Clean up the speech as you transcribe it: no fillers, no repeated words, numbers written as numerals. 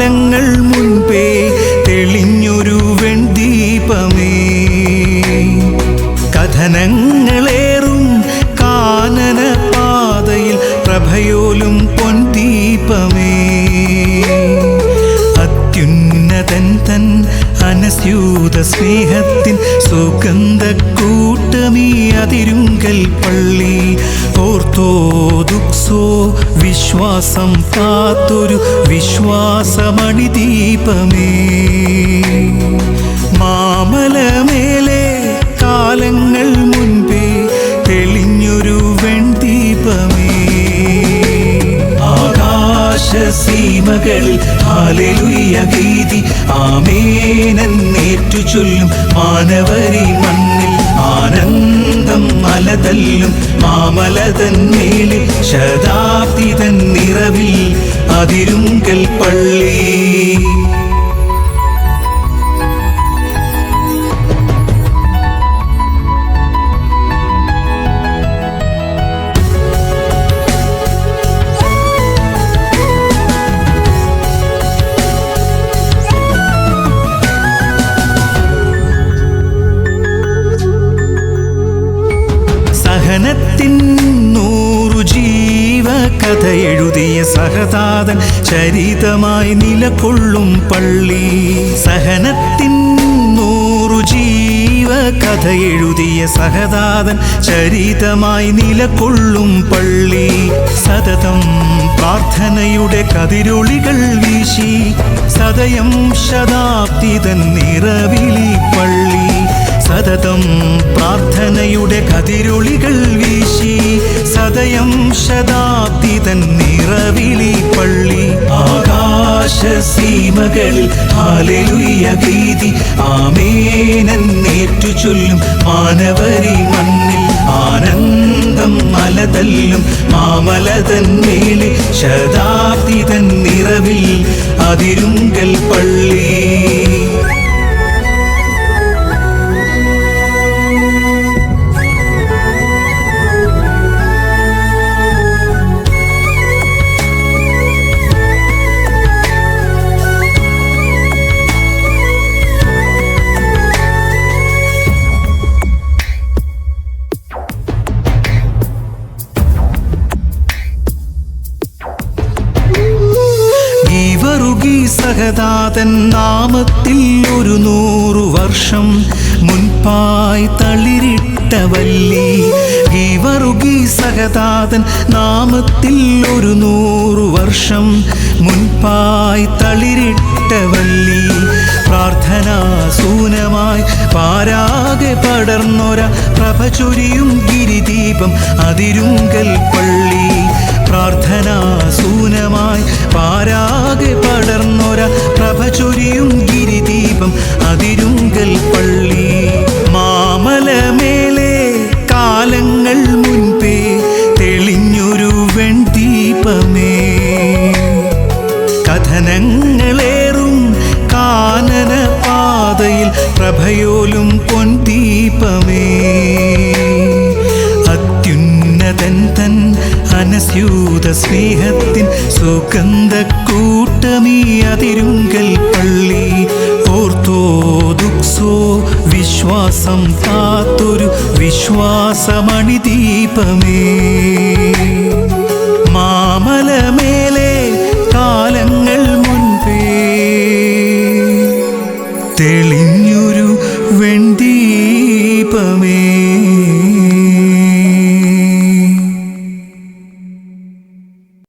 കാലങ്ങൾ മുൻപേ തെളിഞ്ഞൊരു വെൺദീപമേ, കഥനങ്ങളേറും കാനന പാതയിൽ പ്രഭയോലും പൊൻദീപമേ, അത്യുന്നതൻ തൻ അനസ്യൂത സ്നേഹത്തിൻ സുഗന്ധക്കൂട്ടമീ അതിരുങ്കൽ പള്ളി, ഓർത്തോദുക്സോ വിശ്വാസം കാത്തൊരു വിശ്വാസമണിദീപമേ, മാമലമേലെ കാലങ്ങൾ മുൻപേ തെളിഞ്ഞൊരു വെൺദീപമേ, ആകാശസീമകളിൽ ഹല്ലേലൂയ ഗീതി ആമേനെന്നേറ്റു ചൊല്ലും മാനവരി മണ്ണിൽ ആനന്ദം മലതല്ലും മാമലതൻ മേലിൽ ശതാബ്ദി തൻ നിറവിൽ അതിരുങ്കൽ പള്ളി. സഹനത്തിൻ 100 ജീവകഥ എഴുതിയ സഹതാതൻ ചരിതമായി നിലകൊള്ളും പള്ളി, സഹനത്തിൻ 100 ജീവകഥ എഴുതിയ സഹതാതൻ ചരിതമായി നിലകൊള്ളും പള്ളി, സതതം പ്രാർത്ഥനയുടെ കതിരൊളികൾ വീശി സദയം ശതാബ്ദി തൻ നിറവിളി പള്ളി, സതതം പ്രാർത്ഥനയുടെ കതിരൊളികൾ വീശി സദയം ശതാബ്ദി തൻ നിറവിളി പള്ളി, ആകാശസീമകളിൽ ഹല്ലേലൂയ ഗീതി ആമേനെന്നേറ്റു ചൊല്ലും മാനവരി മണ്ണിൽ ആനന്ദം മലതല്ലും മാമലതൻ മേലിൽ ശതാബ്ദി തൻ നിറവിൽ അതിരുങ്കൽ പള്ളി. സഹതാതൻ നാമത്തിൽ 100 വർഷം മുൻപായി തളിരിട്ട വല്ലി, ഗീവറുകി സഹതാതൻ നാമത്തിൽ 100 വർഷം മുൻപായി തളിരിട്ട വല്ലി, പ്രാർത്ഥനാസൂനമായി പാരാകെ പടർന്നൊര പ്രഭചൊരിയും ഗിരിദീപം അതിരുങ്കൽ പള്ളി, പ്രാർത്ഥനാസൂനമായി പാരാകെ പടർന്നൊര പ്രഭചൊരിയും ഗിരിദീപം അതിരുങ്കൽ പള്ളി, മാമലമേലെ കാലങ്ങൾ മുൻപേ തെളിഞ്ഞൊരു വെൺദീപമേ, കഥനങ്ങളേറും കാനന പാതയിൽ പ്രഭയോലും പൊൻദീപമേ, അത്യുന്നതൻ തൻ അനസ്യൂത സ്നേഹത്തിൻ സുഗന്ധക്കൂട്ടമീ അതിരുങ്കൽ പള്ളി, ഓർത്തോദുക്സോ വിശ്വാസം കാത്തൊരു വിശ്വാസമണിദീപമേ, മാമലമേലെ കാലങ്ങൾ മുൻപേ തെളിഞ്ഞൊരു വെൺദീപമേ.